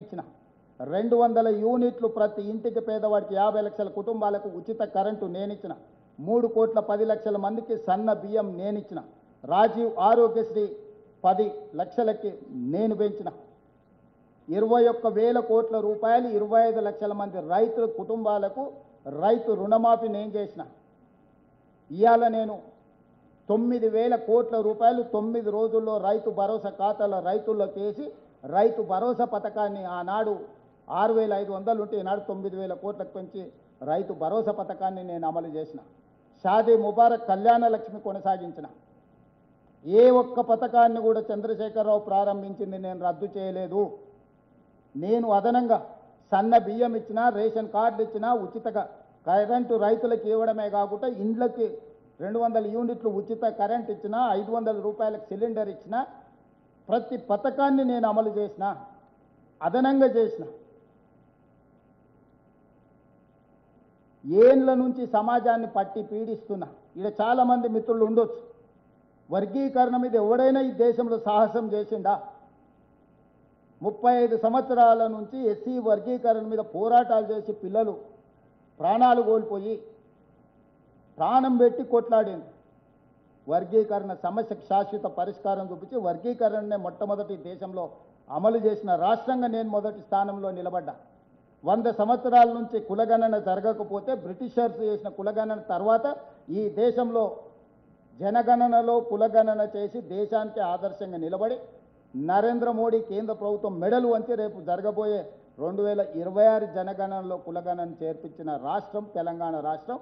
ఇచ్చిన 200 యూనిట్లు ప్రతి ఇంటికి పేదవాడికి 50 లక్షల కుటుంబాలకు ఉచిత కరెంటు నేనిచ్చిన 3,10,00,000 మందికి సన్న బియ్యం నేనిచ్చిన రాజీవ్ ఆరోగ్యశ్రీ 10 లక్షలకి నేను పెంచిన 21,000 కోట్ల రూపాయలు 25 లక్షల మంది రైతుల కుటుంబాలకు రైతు రుణమాఫీ నేను చేసిన ఇయాల నేను 9,000 కోట్ల రూపాయలు 9 రోజుల్లో రైతు భరోసా ఖాతాల రైతుల్లోకి వేసి రైతు భరోసా పథకాన్ని ఆనాడు 6,500 ఉంటే ఈనాడు 9,000 కోట్లకు పెంచి రైతు భరోసా పథకాన్ని నేను అమలు చేసిన షాదీ ముబారక్ కళ్యాణ లక్ష్మి కొనసాగించిన ఏ ఒక్క పథకాన్ని కూడా చంద్రశేఖరరావు ప్రారంభించింది నేను రద్దు చేయలేదు. నేను అదనంగా సన్న బియ్యం ఇచ్చినా రేషన్ కార్డులు ఇచ్చినా ఉచితగా కరెంటు రైతులకు ఇవ్వడమే కాకుండా ఇండ్లకి 200 యూనిట్లు ఉచిత కరెంట్ ఇచ్చినా 500 రూపాయలకు సిలిండర్ ఇచ్చినా ప్రతి పథకాన్ని నేను అమలు చేసిన అదనంగా చేసిన ఏండ్ల నుంచి సమాజాన్ని పట్టి పీడిస్తున్నా. ఇక్కడ చాలామంది మిత్రులు ఉండొచ్చు, వర్గీకరణ మీద ఎవడైనా ఈ దేశంలో సాహసం చేసిండా? 35 సంవత్సరాల నుంచి ఎస్సీ వర్గీకరణ మీద పోరాటాలు చేసి పిల్లలు ప్రాణాలు కోల్పోయి ప్రాణం పెట్టి కొట్లాడింది. వర్గీకరణ సమస్యకు శాశ్వత పరిష్కారం చూపించి వర్గీకరణనే మొట్టమొదటి దేశంలో అమలు చేసిన రాష్ట్రంగా నేను మొదటి స్థానంలో నిలబడ్డా. 100 సంవత్సరాల నుంచి కులగణన జరగకపోతే బ్రిటిషర్స్ చేసిన కులగణన తర్వాత ఈ దేశంలో జనగణనలో కులగణన చేసి దేశానికి ఆదర్శంగా నిలబడి నరేంద్ర మోడీ కేంద్ర ప్రభుత్వం మెడలు వంచి రేపు జరగబోయే 2026 జనగణనలో కులగణన చేర్పించిన రాష్ట్రం తెలంగాణ రాష్ట్రం.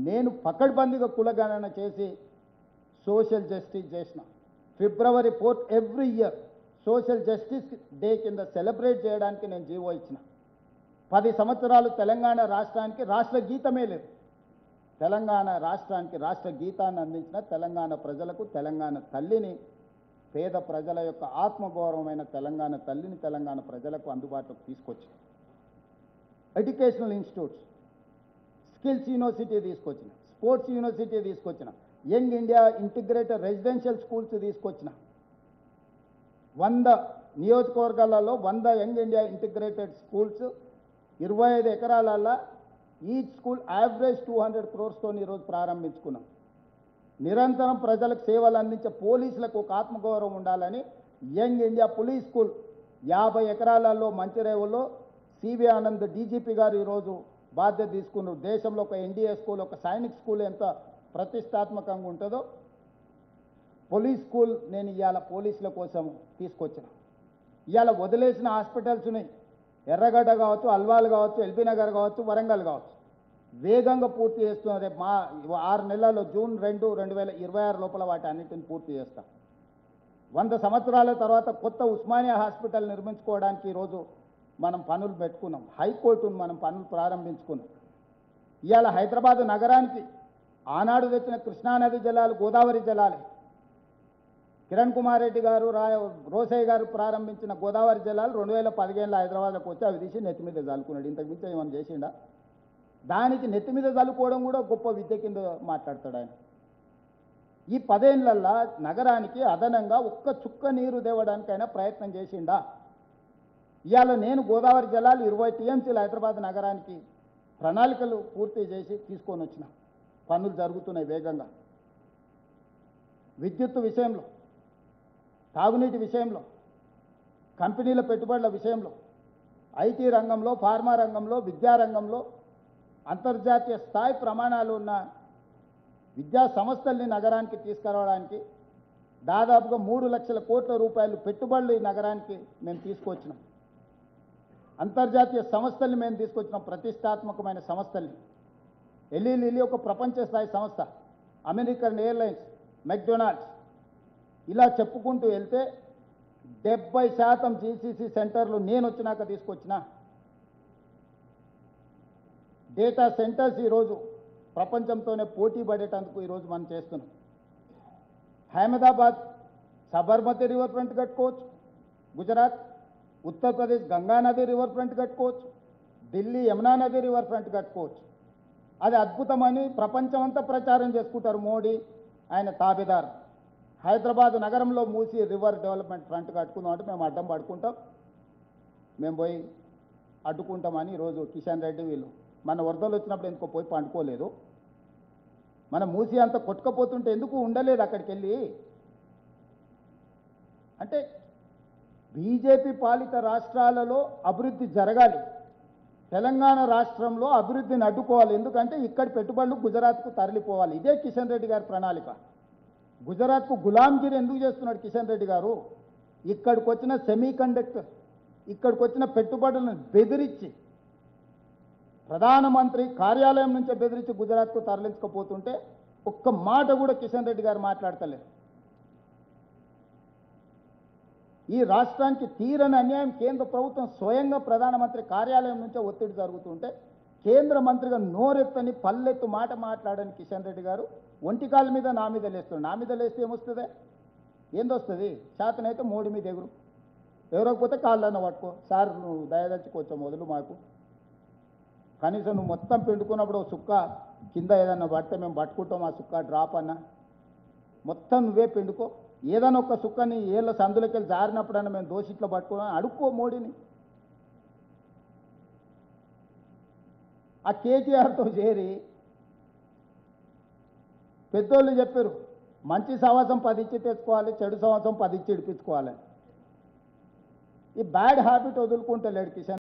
నేను పకడ్బందీగా కులగణన చేసి సోషల్ జస్టిస్ చేసిన. February 4 every year social justice day కింద సెలబ్రేట్ చేయడానికి నేను జీవో ఇచ్చిన. 10 సంవత్సరాలు తెలంగాణ రాష్ట్రానికి రాష్ట్ర గీతమే లేదు. తెలంగాణ రాష్ట్రానికి రాష్ట్ర గీతాన్ని అందించిన తెలంగాణ ప్రజలకు తెలంగాణ తల్లిని, పేద ప్రజల యొక్క ఆత్మగౌరవమైన తెలంగాణ తల్లిని తెలంగాణ ప్రజలకు అందుబాటులోకి తీసుకొచ్చిన. ఎడ్యుకేషనల్ ఇన్స్టిట్యూట్స్, స్కిల్స్ యూనివర్సిటీ తీసుకొచ్చిన, స్పోర్ట్స్ యూనివర్సిటీ తీసుకొచ్చిన, young India integrated residential schools తీసుకొచ్చిన. 100 నియోజకవర్గాలలో 100 యంగ్ ఇండియా ఇంటిగ్రేటెడ్ స్కూల్స్ 25 ఎకరాలలో ఈచ్ స్కూల్ యావరేజ్ 200 crores ఈరోజు ప్రారంభించుకున్నాం. నిరంతరం ప్రజలకు సేవలు అందించే పోలీసులకు ఒక ఆత్మగౌరవం ఉండాలని యంగ్ ఇండియా పోలీస్ స్కూల్ 50 ఎకరాలలో మంచిరేవులో సివి ఆనంద్ డీజీపీ గారు ఈరోజు బాధ్యత తీసుకున్నారు. దేశంలో ఒక ఎన్డీఏ స్కూల్, ఒక సైనిక్ స్కూల్ ఎంత ప్రతిష్టాత్మకంగా ఉంటుందో పోలీస్ స్కూల్ నేను ఇవాళ పోలీసుల కోసం తీసుకొచ్చిన. ఇవాళ వదిలేసిన హాస్పిటల్స్ ఉన్నాయి, ఎర్రగడ్డ కావచ్చు, అల్వాల్ కావచ్చు, ఎల్బీ నగర్ కావచ్చు, వరంగల్ కావచ్చు, వేగంగా పూర్తి చేస్తున్నాం. రేపు 6 నెలల్లో జూన్ 2, 2026 లోపల వాటి అన్నింటిని పూర్తి చేస్తాం. 100 సంవత్సరాల తర్వాత కొత్త ఉస్మానియా హాస్పిటల్ నిర్మించుకోవడానికి ఈరోజు మనం పనులు పెట్టుకున్నాం. హైకోర్టును మనం పనులు ప్రారంభించుకున్నాం. ఇవాళ హైదరాబాద్ నగరానికి ఆనాడు తెచ్చిన కృష్ణానది జలాలు గోదావరి జలాలే. కిరణ్ కుమార్ రెడ్డి గారు, రోసయ్య గారు ప్రారంభించిన గోదావరి జలాలు 2015లో హైదరాబాద్లోకి వచ్చి అవి తీసి నెత్తి మీద చల్లుకున్నాడు. ఇంతకు మించి ఏమైనా చేసిండా? దానికి నెత్తి మీద చల్లుకోవడం కూడా గొప్ప విద్య కింద మాట్లాడతాడు ఆయన. ఈ 10 ఏళ్లల్లో నగరానికి అదనంగా ఒక్క చుక్క నీరు తేవడానికైనా ప్రయత్నం చేసిండా? ఇవాళ నేను గోదావరి జలాలు 20 టీఎంసీలు హైదరాబాద్ నగరానికి ప్రణాళికలు పూర్తి చేసి తీసుకొని వచ్చిన. పనులు జరుగుతున్నాయి వేగంగా. విద్యుత్తు విషయంలో, తాగునీటి విషయంలో, కంపెనీల పెట్టుబడుల విషయంలో, ఐటీ రంగంలో, ఫార్మా రంగంలో, విద్యారంగంలో అంతర్జాతీయ స్థాయి ప్రమాణాలు ఉన్న విద్యా సంస్థల్ని నగరానికి తీసుకురావడానికి దాదాపుగా 3 లక్షల కోట్ల రూపాయలు పెట్టుబడులు ఈ నగరానికి మేము తీసుకొచ్చినాం. అంతర్జాతీయ సంస్థల్ని మేము తీసుకొచ్చినాం, ప్రతిష్టాత్మకమైన సంస్థల్ని. ఎల్ఈ ఒక ప్రపంచ స్థాయి సంస్థ, అమెరికన్ ఎయిర్లైన్స్, మెక్డొనాల్డ్స్, ఇలా చెప్పుకుంటూ వెళ్తే 70% జీసీసీ సెంటర్లు నేను వచ్చినాక తీసుకొచ్చిన. డేటా సెంటర్స్ ఈరోజు ప్రపంచంతోనే పోటీ పడేటందుకు ఈరోజు మనం చేస్తున్నాం. అహ్మదాబాద్ సబర్మతి రివర్ ఫ్రంట్ కట్టుకోవచ్చు, గుజరాత్, ఉత్తరప్రదేశ్ గంగా నది రివర్ ఫ్రంట్ కట్టుకోవచ్చు, ఢిల్లీ యమునా నది రివర్ ఫ్రంట్ కట్టుకోవచ్చు. అది అద్భుతమని ప్రపంచమంతా ప్రచారం చేసుకుంటారు మోడీ, ఆయన తాబేదారు. హైదరాబాద్ నగరంలో మూసి రివర్ డెవలప్మెంట్ ఫ్రంట్ కట్టుకుందాం అంటే మేము అడ్డం పడుకుంటాం. మేము పోయి అడ్డుకుంటామని ఈరోజు కిషన్ రెడ్డి వీళ్ళు మన వరదలు వచ్చినప్పుడు ఎందుకో పోయి పండుకోలేదు. మన మూసి అంత కొట్టుకపోతుంటే ఎందుకు ఉండలేదు అక్కడికి వెళ్ళి. అంటే బీజేపీ పాలిత రాష్ట్రాలలో అభివృద్ధి జరగాలి, తెలంగాణ రాష్ట్రంలో అభివృద్ధిని అడ్డుకోవాలి. ఎందుకంటే ఇక్కడి పెట్టుబడులు గుజరాత్కు తరలిపోవాలి. ఇదే కిషన్ రెడ్డి గారి ప్రణాళిక. గుజరాత్కు గులాంగిరి ఎందుకు చేస్తున్నాడు కిషన్ రెడ్డి గారు? ఇక్కడికి వచ్చిన సెమీ కండక్టర్, ఇక్కడికి వచ్చిన పెట్టుబడులను బెదిరించి, ప్రధానమంత్రి కార్యాలయం నుంచే బెదిరించి గుజరాత్కు తరలించకపోతుంటే ఒక్క మాట కూడా కిషన్ రెడ్డి గారు మాట్లాడతలేరు. ఈ రాష్ట్రానికి తీరని అన్యాయం కేంద్ర ప్రభుత్వం స్వయంగా ప్రధానమంత్రి కార్యాలయం నుంచే ఒత్తిడి జరుగుతుంటే కేంద్ర మంత్రిగా నోరెత్తని పల్లెత్తు మాట మాట్లాడని కిషన్ రెడ్డి గారు ఒంటికాల మీద నా మీద లేస్తున్నాడు. నా మీద లేస్తే ఏమొస్తుంది? ఏందొస్తుంది? శాతనైతే మోడి మీద ఎగురు, ఎవరకపోతే కాళ్ళన్న పట్టుకో. సార్ నువ్వు దయదచ్చి కొంచెం మొదలు మాకు, కనీసం నువ్వు మొత్తం పిండుకున్నప్పుడు సుక్క కింద ఏదన్నా పడితే మేము పట్టుకుంటాం, ఆ సుక్క డ్రాప్ అన్న మొత్తం నువ్వే పిండుకో. ఏదైనా ఒక సుక్కని ఏళ్ళ సందులకెళ్ళి జారినప్పుడన్నా మేము దోషిట్లో పట్టుకున్నాం అడుక్కో మోడీని. ఆ కేటీఆర్తో చేరి పెద్దోళ్ళు చెప్పారు, మంచి సంవత్సరం 10 ఇచ్చి తెచ్చుకోవాలి, చెడు సంవత్సరం 10 ఇచ్చి ఇడిపించుకోవాలి. ఈ బ్యాడ్ హ్యాబిట్ వదులుకుంటలేడు కిషన్